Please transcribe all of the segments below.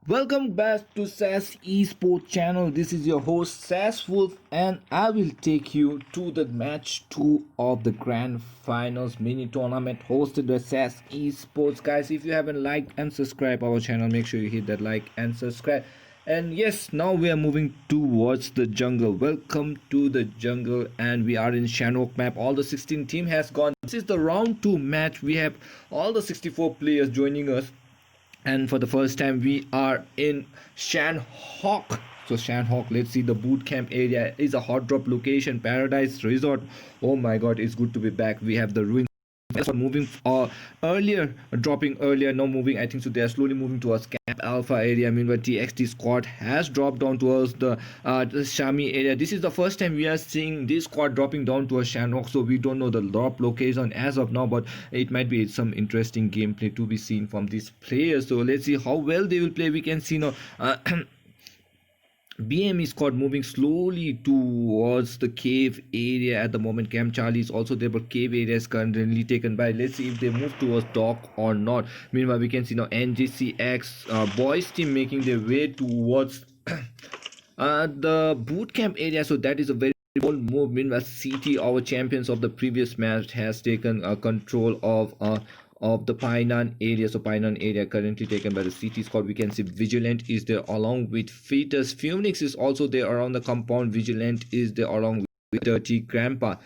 Welcome back to SAS Esports channel. This is your host SAS Wolf, and I will take you to the match 2 of the grand finals mini tournament hosted by SAS Esports. Guys, if you haven't liked and subscribed our channel, make sure you hit that like and subscribe. And yes, now we are moving towards the jungle. Welcome to the jungle, and we are in Shanok map. All the 16 team has gone. This is the round 2 match. We have all the 64 players joining us, and for the first time we are in Shanhawk. So Shanhawk, let's see, the boot camp area is a hot drop location, paradise resort. Oh my god, it's good to be back. We have the ruins moving earlier, dropping earlier, now moving, I think so they are slowly moving towards camp alpha area. Meanwhile TXT squad has dropped down towards the Shami area. This is the first time we are seeing this squad dropping down towards Shanok, so we don't know the drop location as of now, but it might be some interesting gameplay to be seen from these players. So let's see how well they will play. We can see now BME squad moving slowly towards the cave area at the moment. Camp Charlie is also there, but cave area is currently taken by. Let's see if they move towards dock or not. Meanwhile, we can see now NGCX boys team making their way towards the boot camp area. So that is a very bold move. Meanwhile, CT, our champions of the previous match, has taken control of the Painan area. So Painan area currently taken by the CT squad. We can see Vigilant is there along with Fetus. Phoenix is also there around the compound. Vigilant is there along with Dirty Grandpa.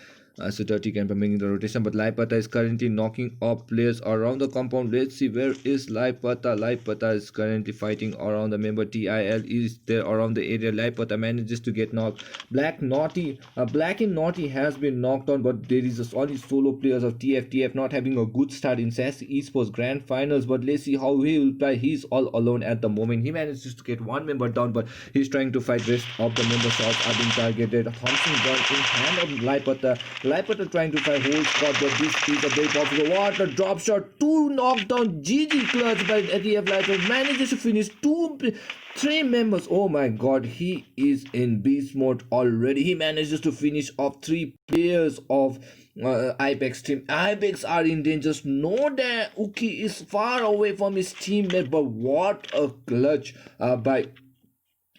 So Dirty Grandpa making the rotation, but Laipata is currently knocking up players around the compound. Let's see, where is Laipata? Laipata is currently fighting around the member. TIL is there around the area. Laipata manages to get knocked. Black and Naughty has been knocked on, but there is a solid solo players of TF not having a good start in SAS Esports grand finals. But let's see how he will play. He's all alone at the moment. He manages to get one member down, but he's trying to fight. Rest of the member shots are being targeted. Thompson gun in hand of Laipata. Laipata trying to fight whole squad, but this is a very popular. What a drop shot! 2 knockdown. GG clutch by ATF Laipata. Manages to finish 3 members. Oh my god, he is in beast mode already. He manages to finish off 3 players of Ibex team. Ibex are in danger. No, that Uki is far away from his teammate, but what a clutch by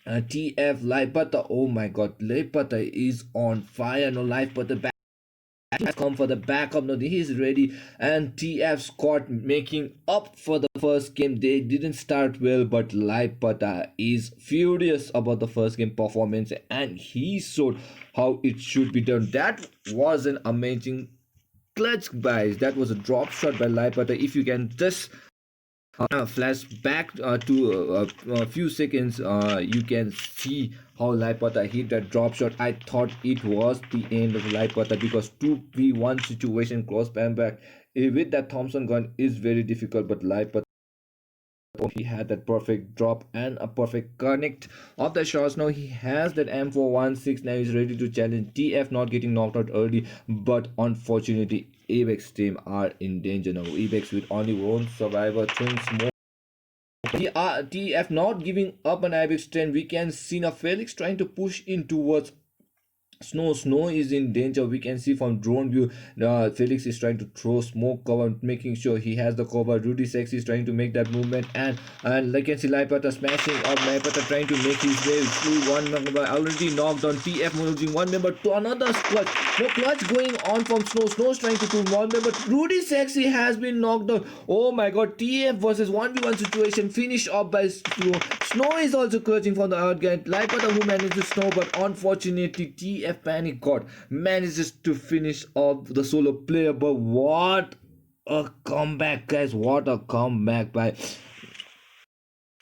TF Laipata. Oh my god, Laipata is on fire. No, Laipata back has come for the backup. Now he is ready, and TF squad making up for the first game. They didn't start well, but Laipata is furious about the first game performance, and he showed how it should be done. That was an amazing clutch, guys. That was a drop shot by Laipata. If you can just flash back to a few seconds, you can see how Laipata hit that drop shot. I thought it was the end of Laipata, because 2v1 situation close bang back with that Thompson gun is very difficult, but Laipata, he had that perfect drop and a perfect connect of the shots. Now he has that M416. Now he's ready to challenge TF, not getting knocked out early, but unfortunately Apex team are in danger now. Apex with only one survivor, throwing smoke. TF not giving up on Ibex 10. We can see now Felix trying to push in towards Snow is in danger. We can see from drone view Felix is trying to throw smoke cover, making sure he has the cover. Rudy Sex is trying to make that movement, and like you can see Laipata smashing up. Laipata trying to make his way through one member, already knocked on. TF moving one member to another clutch. No clutch going on from Snow's trying to do one member. Rudy Sexy has been knocked down. Oh my god, TF versus 1v1 situation finished up by Snow is also clutching from the outgate. Laipata who manages Snow, but unfortunately TF Panic God manages to finish off the solo player. But what a comeback, guys. What a comeback by,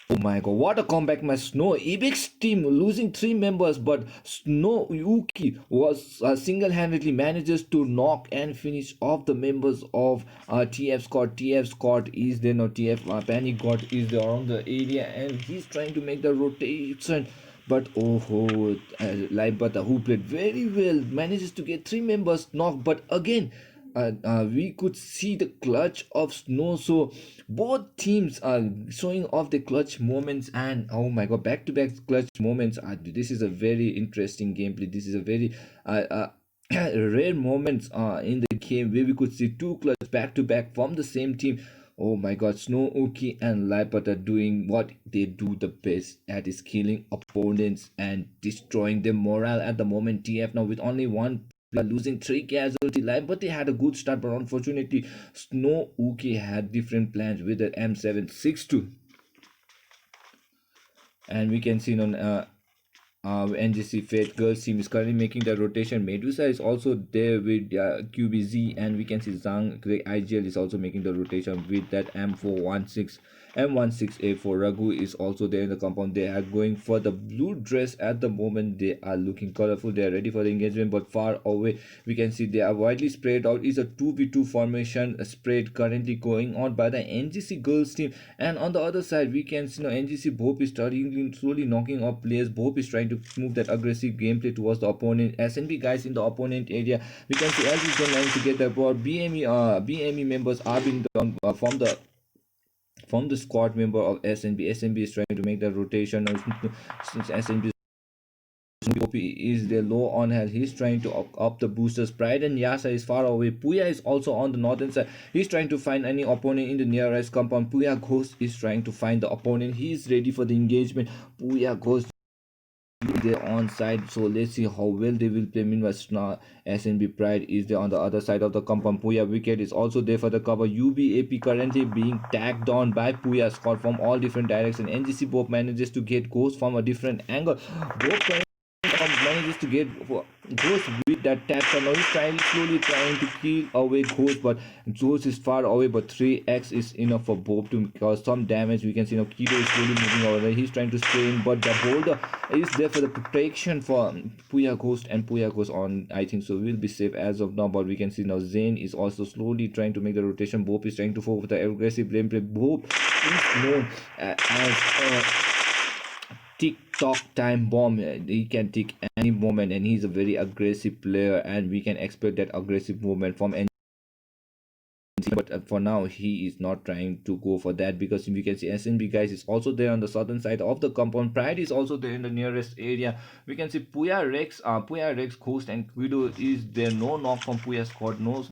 oh my god, what a comeback by Snow. Apex team losing 3 members, but Snow Yuki was single-handedly manages to knock and finish off the members of TF squad. TF squad is there now. TF Panic God is there around the area, and he's trying to make the rotation. But Laipata, who played very well, manages to get 3 members knocked. But again, we could see the clutch of Snow. So both teams are showing off the clutch moments, and oh my god, back-to-back clutch moments. This is a very interesting gameplay. This is a very rare moments in the game where we could see 2 clutch back-to-back from the same team. Oh my god, Snow Uki and Lipot are doing what they do the best, at is killing opponents and destroying their morale at the moment. TF now with only one player losing 3 casualty life, but they had a good start, but unfortunately Snow Uki had different plans with the M762. And we can see on NGC Fate girls team is currently making the rotation. Medusa is also there with QBZ, and we can see Zhang IGL is also making the rotation with that M416 M16A4. Raghu is also there in the compound. They are going for the blue dress at the moment. They are looking colorful. They are ready for the engagement, but far away we can see they are widely spread out. Is a 2v2 formation spread currently going on by the NGC girls team, and on the other side we can see NGC Bhop is starting slowly knocking off players. Bhop is trying to move that aggressive gameplay towards the opponent. SNB guys in the opponent area, we can see LG is managing to get the ball. BME members are being done from the squad member of SNB. SNB is trying to make the rotation since SNB is there low on health. He's trying to up the boosters. Pride and Yasa is far away. Puya is also on the northern side. He's trying to find any opponent in the nearest compound. Puya Ghost is trying to find the opponent. He is ready for the engagement. Puya Ghost there on side, so let's see how well they will play. Meanwhile SNB Pride is there on the other side of the compound. Puya Wicket is also there for the cover. UBAP currently being tagged on by Puya squad from all different directions. NGC Bob manages to get Ghost from a different angle. Bob manages to get Ghost with that tap. So now he's slowly trying to kill away Ghost, but Ghost is far away, but 3x is enough for Bob to cause some damage. We can see now Kido is slowly moving over there. He's trying to stay in, but the boulder is there for the protection for Puya Ghost, and Puya Ghost on, I think so, will be safe as of now. But we can see now Zane is also slowly trying to make the rotation. Bob is trying to focus the aggressive gameplay. Bob is known as tick-tock time bomb. He can tick any moment, and he's a very aggressive player, and we can expect that aggressive movement from NGC. But for now he is not trying to go for that, because we can see SNB guys is also there on the southern side of the compound. Pride is also there in the nearest area. We can see Puya Rex, Ghost and Guido is there. No knock from Puya squad. No,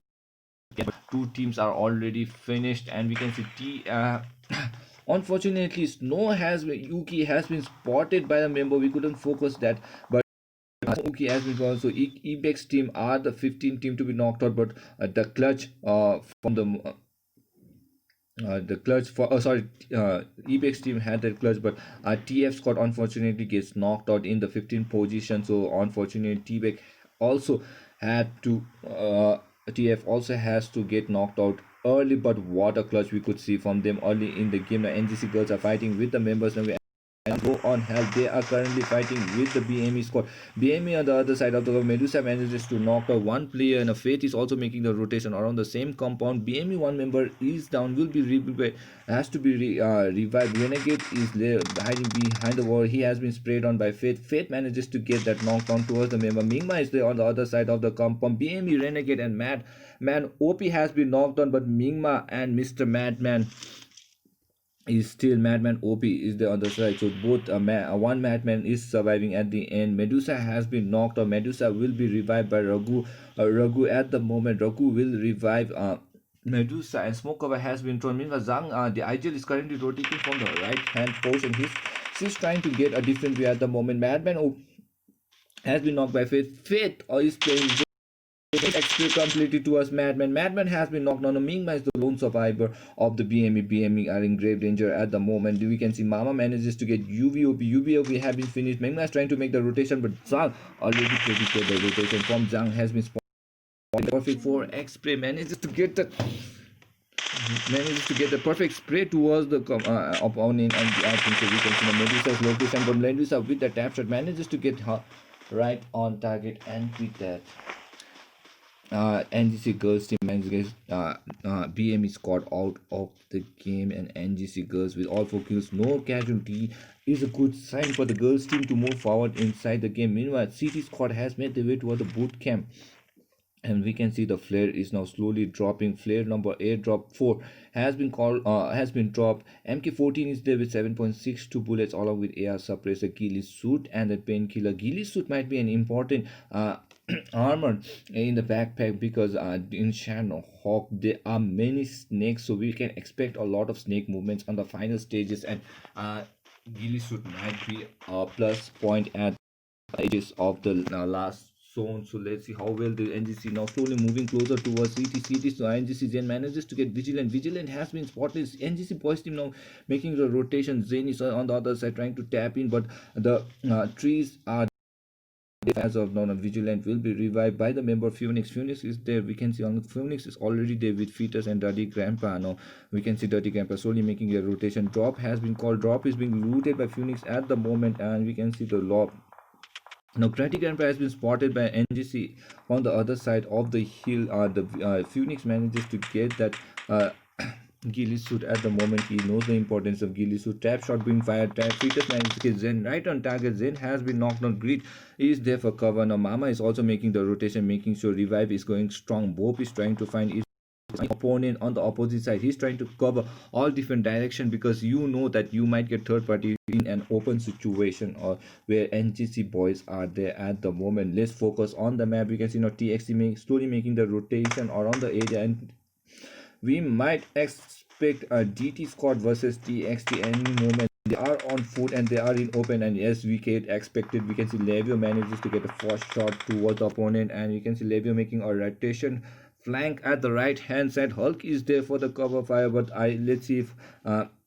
two teams are already finished, and we can see unfortunately Yuki has been spotted by the member. We couldn't focus that, but Yuki has been gone. So Ibex team are the 15th team to be knocked out, but the clutch from the clutch for Ibex team had that clutch, but TF squad unfortunately gets knocked out in the 15th position. So unfortunately TBEC also had to TF also has to get knocked out early, but what a clutch we could see from them early in the game. The NGC girls are fighting with the members now, and go on health. They are currently fighting with the BME squad. BME on the other side of the world. Medusa manages to knock out one player, and a Fate is also making the rotation around the same compound. BME one member is down, will be has to be revived. Renegade is there hiding behind the wall. He has been sprayed on by Fate. Fate manages to get that knockdown towards the member. Mingma is there on the other side of the compound. BME, Renegade and Madman OP has been knocked on, but Mingma and Mr. Madman is still. Madman OP is there on the side, so both one Madman is surviving at the end. Medusa has been knocked out. Medusa will be revived by Raghu at the moment. Raghu will revive Medusa, and smoke cover has been thrown. Meanwhile Zhang, the IGL is currently rotating from the right hand portion. She's trying to get a different way at the moment. Madman OP has been knocked by Faith is playing XP completely towards Madman. Madman has been knocked on. Mingma is the lone survivor of the BME. BME are in grave danger at the moment. We can see Mama manages to get UVOP. UVOP have been finished. Mingma is trying to make the rotation, but Zhang already predicted the rotation from Zhang has been spotted. Perfect 4x spray manages to get the perfect spray towards the opponent, and I think so we can see Medusa's location, but Medusa with the tap shot manages to get her right on target, and with that NGC girls team manages BME squad out of the game, and NGC girls with all 4 kills, no casualty, is a good sign for the girls team to move forward inside the game. Meanwhile CT squad has made their way toward the boot camp, and we can see the flare is now slowly dropping. Flare number 8 drop 4 has been dropped. MK14 is there with 7.62 bullets along with AR suppressor, ghillie suit and the painkiller. Ghillie suit might be an important armor in the backpack, because in Shadow Hawk there are many snakes, so we can expect a lot of snake movements on the final stages, and Gilly suit might be a plus point at the edges of the last zone. So let's see how well the NGC now slowly moving closer towards CT. So NGC Zen manages to get Vigilant. Vigilant has been spotted. NGC boys team now making the rotation. Zen is on the other side trying to tap in, but the trees are as of now. Vigilant will be revived by the member Phoenix. Phoenix is there. We can see on Phoenix is already there with Fetus and Dirty Grandpa. Now we can see Dirty Grandpa slowly making a rotation. Drop has been called. Drop is being looted by Phoenix at the moment, and we can see the lob. Now, Dirty Grandpa has been spotted by NGC on the other side of the hill. The Phoenix manages to get that ghillie suit at the moment. He knows the importance of ghillie suit. Trap shot being fired. Trap Fetus manages to get Zen right on target. Zen has been knocked on. Grid is there for cover. Now, Mama is also making the rotation, making sure Revive is going strong. Bob is trying to find his opponent on the opposite side. He's trying to cover all different direction, because you know that you might get third party in an open situation or where NGC boys are there at the moment. Let's focus on the map. We can see now TXT slowly making the rotation around the area, and we might expect a DT squad versus TXT any moment. They are on foot and they are in open, and yes, we can expected. We can see Levio manages to get a first shot towards the opponent, and you can see Levio making a rotation flank at the right hand side. Hulk is there for the cover fire, but let's see if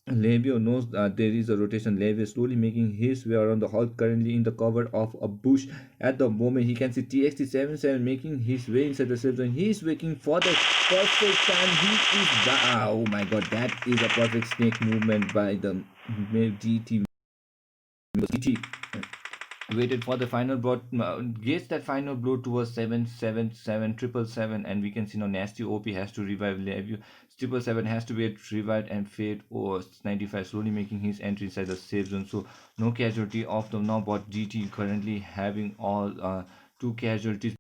Levio knows there is a rotation. Levio slowly making his way around the Hulk, currently in the cover of a bush at the moment. He can see TXT77 making his way inside the safe zone. He is waiting for the perfect time. He is oh my god, that is a perfect snake movement by the DT. Waited for the final blow, gets that final blow towards 777 and we can see now Nasty OP has to revive Levio. 777 has to be revived, and Fate or 95 slowly making his entry inside the safe zone. So no casualty of them now, but GT currently having all two casualties,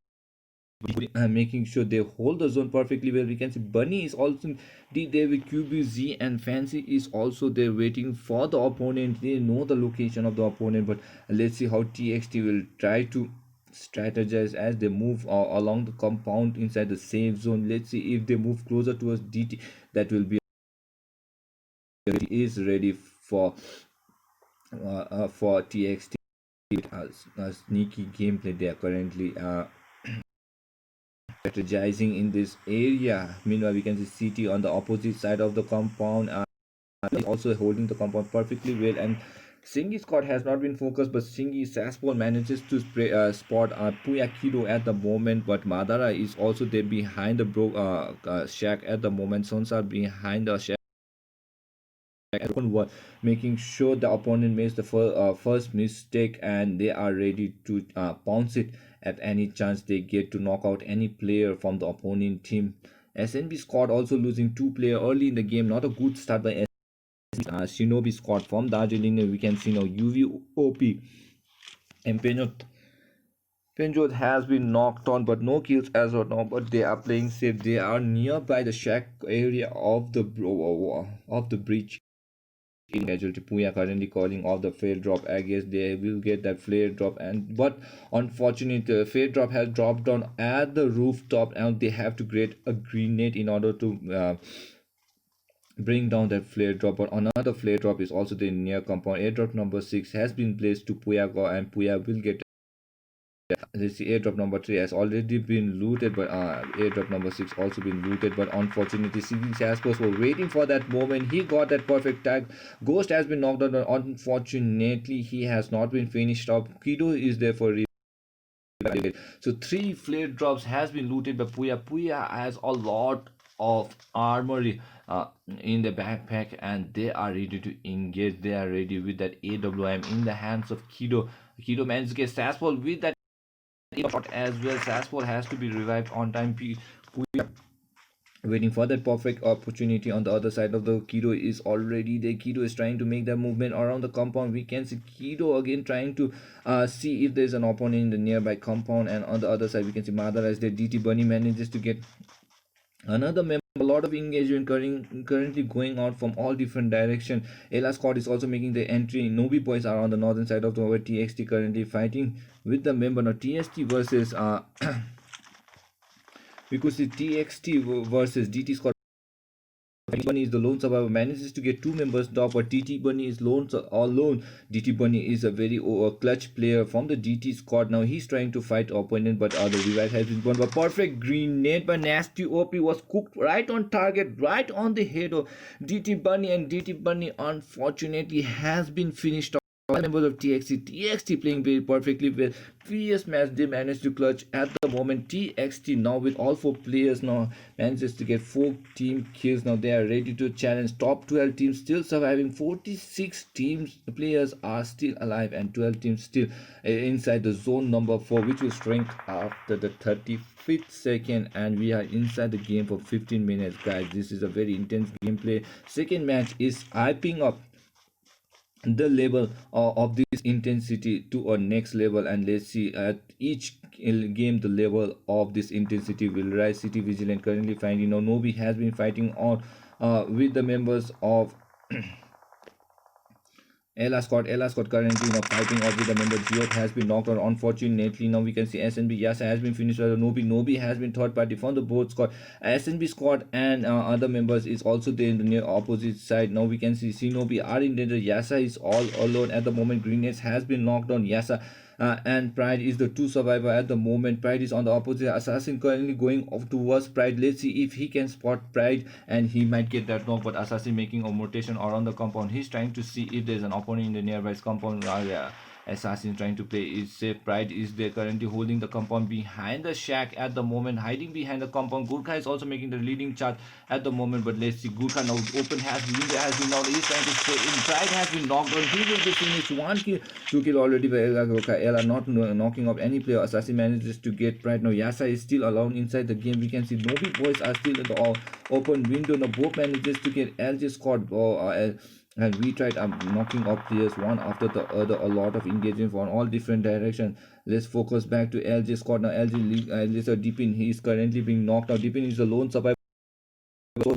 making sure they hold the zone perfectly well. We can see Bunny is also there with QBZ, and Fancy is also there waiting for the opponent. They know the location of the opponent, but let's see how TXT will try to strategize as they move along the compound inside the safe zone. Let's see if they move closer towards DT. That will be is ready for TXT. A sneaky gameplay they are currently strategizing in this area. Meanwhile, we can see CT on the opposite side of the compound, also holding the compound perfectly well. And Singi's squad has not been focused, but Singi Saspol manages to spot Puya Kido at the moment. But Madara is also there behind the shack at the moment. Sonsar behind the shack, making sure the opponent makes the first mistake, and they are ready to pounce it at any chance they get to knock out any player from the opponent team. SNB squad also losing two players early in the game. Not a good start by SNB. Shinobi squad from Darjeeling. We can see now UVOP and Penjot has been knocked on, but no kills as of now. But they are playing safe. They are nearby the shack area of the bridge. In casualty, Puya currently calling off the flare drop. I guess they will get that flare drop, and but unfortunately the flare drop has dropped down at the rooftop, and they have to create a grenade in order to bring down that flare drop. But another flare drop is also the near compound. Airdrop number 6 has been placed to Puya, and Puya will get. Let's see, airdrop number 3 has already been looted, but airdrop number 6 also been looted. But unfortunately, SasEsports were waiting for that moment. He got that perfect tag. Ghost has been knocked out, but unfortunately, he has not been finished up. Kido is there for so 3 flare drops has been looted by Puya. Puya has a lot of armory in the backpack, and they are ready to engage. They are ready with that AWM in the hands of Kido. Kido manages to get Saspol with that shot as well. Saspol has to be revived on time. Waiting for that perfect opportunity on the other side of the Kido is already there. Kido is trying to make that movement around the compound. We can see Kido again trying to see if there's an opponent in the nearby compound, and on the other side we can see Madara as the DT Bunny manages to get another member a lot of engagement currently going out from all different directions. Ella Scott is also making the entry. Nobi boys are on the northern side of the over. TXT currently fighting with the member now. TST versus we could see TXT versus DT Scott. Bunny is the lone survivor, manages to get two members top, but TT Bunny is all alone. DT Bunny is a very clutch player from the DT squad. Now he's trying to fight opponent, but the revive has been won. But perfect grenade by Nasty OP was cooked right on target, right on the head of DT Bunny, and DT Bunny unfortunately has been finished off. Members of TXT playing very perfectly well. Previous match they managed to clutch at the moment. TXT now with all four players now manages to get 4 team kills. Now they are ready to challenge top 12 teams, still surviving. 46 teams players are still alive, and 12 teams still inside the zone number 4, which will shrink after the 35th second, and we are inside the game for 15 minutes, guys. This is a very intense gameplay. Second match is hyping up the level of this intensity to a next level, and let's see at each game the level of this intensity will rise. City Vigilant currently finding now Nobi has been fighting on with the members of Ella Scott currently now fighting off with the member. Geoff has been knocked out. Unfortunately, now we can see SNB Yasa has been finished. Nobi has been third party from the both squad. SNB squad and other members is also there in the near opposite side. Now we can see Shinobi are in danger. Yasa is all alone at the moment. Grenades has been knocked on Yasa. And Pride is the 2 survivor at the moment. Pride is on the opposite. Assassin currently going off towards Pride. Let's see if he can spot Pride, and he might get that knock. But Assassin making a rotation around the compound. He's trying to see if there's an opponent in the nearby compound. Assassin trying to play is safe. Pride is there currently holding the compound behind the shack at the moment, hiding behind the compound. Gurkha is also making the leading charge at the moment, but let's see. Gurkha now open has been out. He's trying to stay in. Pride has been knocked on. He will be finished. 1 kill, 2 kill already by Gurkha. Ella not knocking up any player. Assassin manages to get Pride. Now Yasa is still alone inside the game. We can see Nobi boys are still in the open window. Now both manages to get LJ squad and we tried knocking off players one after the other. A lot of engagement from all different directions. Let's focus back to LJ squad now. LJ Deepin, he is currently being knocked out. Deepin is a lone survivor,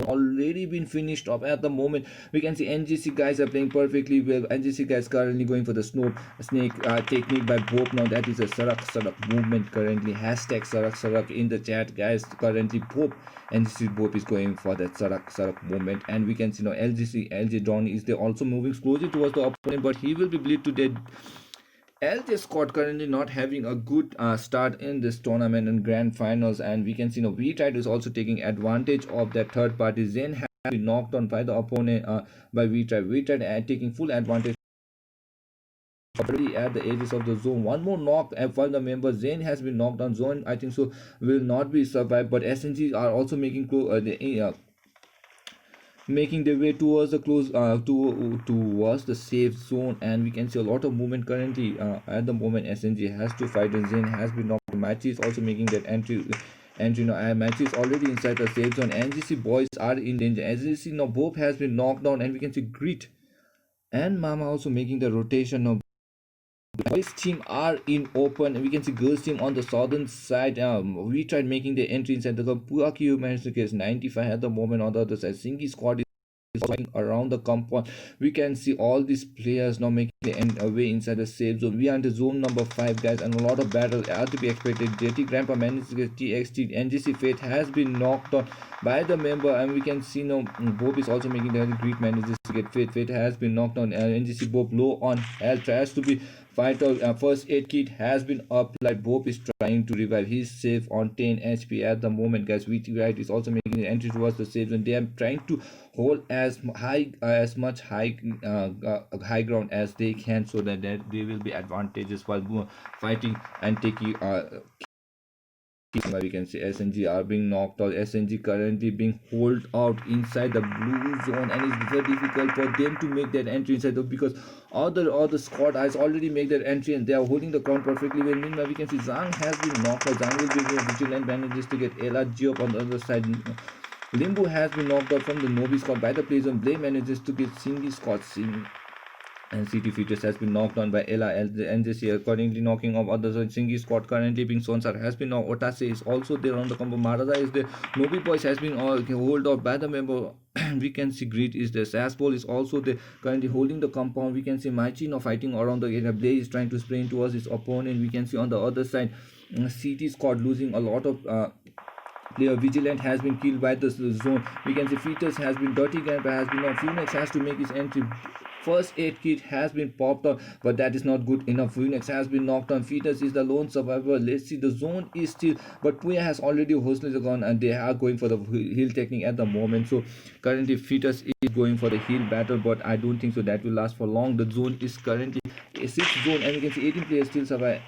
already been finished off at the moment. We can see NGC guys are playing perfectly well. NGC guys currently going for the snake technique by Bob. Now that is a Sarak movement currently. Hashtag Sarak in the chat, guys. Currently Bob, NGC Bob is going for that Sarak movement, and we can see now LJ Don is there also moving slowly towards the opponent, but he will be bleed to death. LJ Scott currently not having a good start in this tournament and grand finals, and we can see now V-Tide is also taking advantage of that third party. Zen has been knocked on by the opponent by V-Tide. V-Tide taking full advantage already at the edges of the zone. One more knock for the member. Zen has been knocked on. Zone, I think so, will not be survived, but SNG are also making making their way towards the towards the safe zone, and we can see a lot of movement currently at the moment. SNG has to fight, and Zen has been knocked. Machi is also making that entry now. Machi is already inside the safe zone. NGC boys are in danger. NGC now Bob has been knocked down, and we can see Grit and Mama also making the rotation now. Boys team are in open, and we can see girls team on the southern side. We tried making the entry inside the Puaki managed to get 95 at the moment. On the other side, Singi squad is fighting around the compound. We can see all these players now making the way inside the safe zone. We are in the zone number 5, guys, and a lot of battles are to be expected. JT Grandpa managed to get TXT. NGC Faith has been knocked on by the member, and we can see now Bob is also making the Greek manages to get Faith. Faith has been knocked on. NGC Bob low on health, tries to be fight out. First aid kit has been applied. Bob is trying to revive. He's safe on 10 HP at the moment, guys. VT Right is also making the entry towards the safe zone. They are trying to hold as much high ground as they can, so that they will be advantages while fighting and taking we can see SNG are being knocked out. SNG currently being held out inside the blue zone, and it's very difficult for them to make that entry inside because all the squad has already made their entry, and they are holding the ground perfectly well. Meanwhile, we can see Zhang has been knocked out. Zhang will be vigilant, manages to get Ella Geop on the other side. Limbu has been knocked out from the Nobi squad by the players, and Blay manages to get Singi squad. and City Features has been knocked on by Ella as the NJC accordingly knocking off others. Singi squad currently being Sonsar has been knocked. Otase is also there on the combo. Marada is there. Nobi Boys has been hold off by the member. We can see Greed is there. Saspol is also there currently holding the compound. We can see Maichi now fighting around the area. Blaze is trying to sprint towards his opponent. We can see on the other side City squad losing a lot of player. Vigilant has been killed by the zone. We can see Fetus has been dirty grandpa has been now. Phoenix has to make his entry. First aid kit has been popped up, but that is not good enough. Phoenix has been knocked on. Fetus is the lone survivor. Let's see, the zone is still, but Puya has already hosted gone and they are going for the heal technique at the moment. So currently Fetus is going for the heal battle, but I don't think so that will last for long. The zone is currently a 6th zone, and we can see 18 players still survive.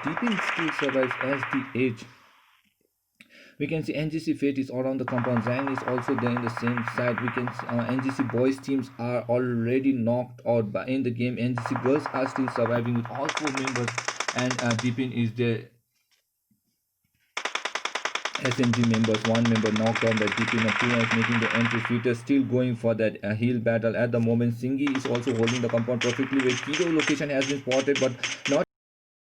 Deepin still survives as the age. We can see NGC Fate is around the compound. Zhang is also there in the same side. We can NGC boys teams are already knocked out by in the game. NGC girls are still surviving with all 4 members, and Deepin is there. SMG members, 1 member knocked on by Deepin. Puna is making the entry. Fetus still going for that heal battle at the moment. Singi is also holding the compound perfectly. Where Kido location has been spotted, but not.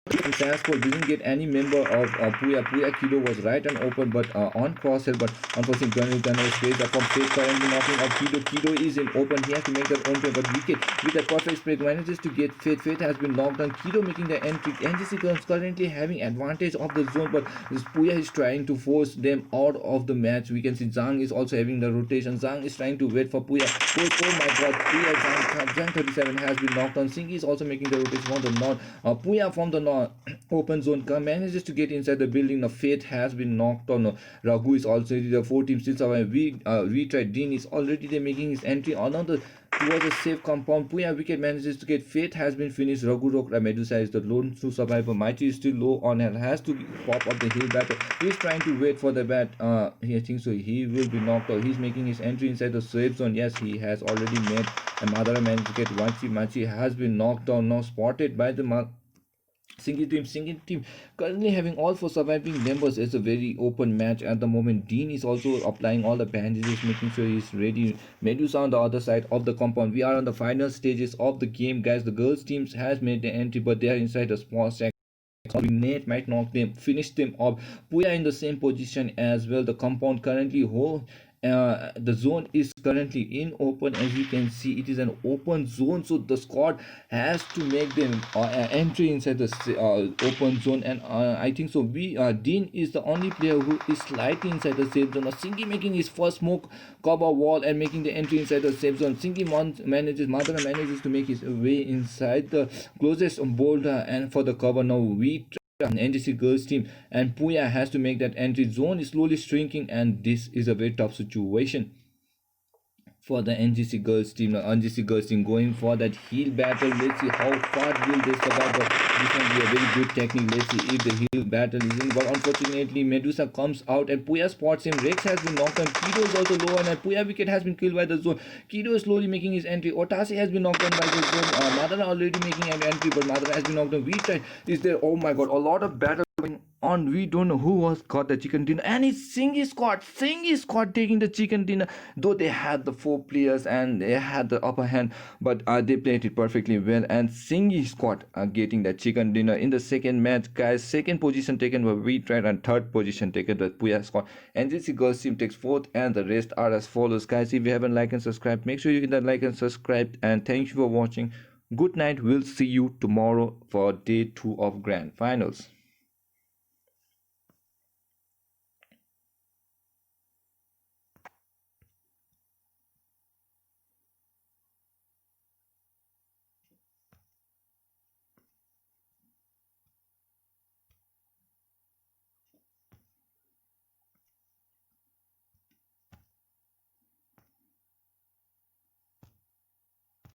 SasEsports didn't get any member of Puya. Puya Kido was right and open, but on crosshair. But unfortunately, Gunner is straight up from Fate currently knocking out Kido. Kido is in open. He has to make that own play, but Wicked with a perfect spray manages to get Fate. Fate has been knocked down. Kido making the entry. NGC is currently having advantage of the zone, but this Puya is trying to force them out of the match. We can see Zhang is also having the rotation. Zhang is trying to wait for Puya. Oh my god, Puya Zhang 37 has been knocked on. Singi is also making the rotation from the north. Puya from the north. Open zone manages to get inside the building. The Fate has been knocked on. Raghu is also the 4 teams still survive. We tried. Dean is already there making his entry another towards a safe compound. Puya Wicked manages to get. Fate has been finished. Raghu Rokra Medusa is the lone true survivor. Mighty is still low on and has to pop up the hill battle. He's trying to wait for the bat. I think so. He will be knocked out. He's making his entry inside the safe zone. Yes, he has already made. And Madara managed to get Machi. Machi has been knocked down. Now spotted by the Single team currently having all 4 surviving members. It's a very open match at the moment. Dean is also applying all the bandages, making sure he's ready. Medusa on the other side of the compound. We are on the final stages of the game, guys. The girls teams has made the entry, but they are inside a small sack. Nate might knock them, finish them up. Puya in the same position as well. The compound currently the zone is currently in open. As you can see, it is an open zone, so the squad has to make them entry inside the open zone. And I think so Dean is the only player who is slightly inside the safe zone. Singi making his first smoke cover wall and making the entry inside the safe zone. Singi Madara manages to make his way inside the closest boulder and for the cover. Now we NGC girls team and Puya has to make that entry. Zone is slowly shrinking, and this is a very tough situation for the NGC girls team. NGC girls team going for that heal battle. Let's see how far will they survive, but this will be a very good technique. Let's see if the heal battle is in, but unfortunately Medusa comes out and Puya spots him. Rex has been knocked on. Kido is also low, and Puya Wicked has been killed by the zone. Kido is slowly making his entry. Otase has been knocked on by the zone. Madara already making an entry, but Madara has been knocked on. V-Tide is there. Oh my god, a lot of battle going on. We don't know who was got the chicken dinner, and it's Singi squad taking the chicken dinner, though they had the 4 players and they had the upper hand, but they played it perfectly well, and Singi squad are getting that chicken dinner in the second match, guys. Second position taken by V-Trade and third position taken by Puya squad. NGC girls team takes 4th, and the rest are as follows, guys. If you haven't liked and subscribed, make sure you hit that like and subscribe, and thank you for watching. Good night. We'll see you tomorrow for day 2 of grand finals.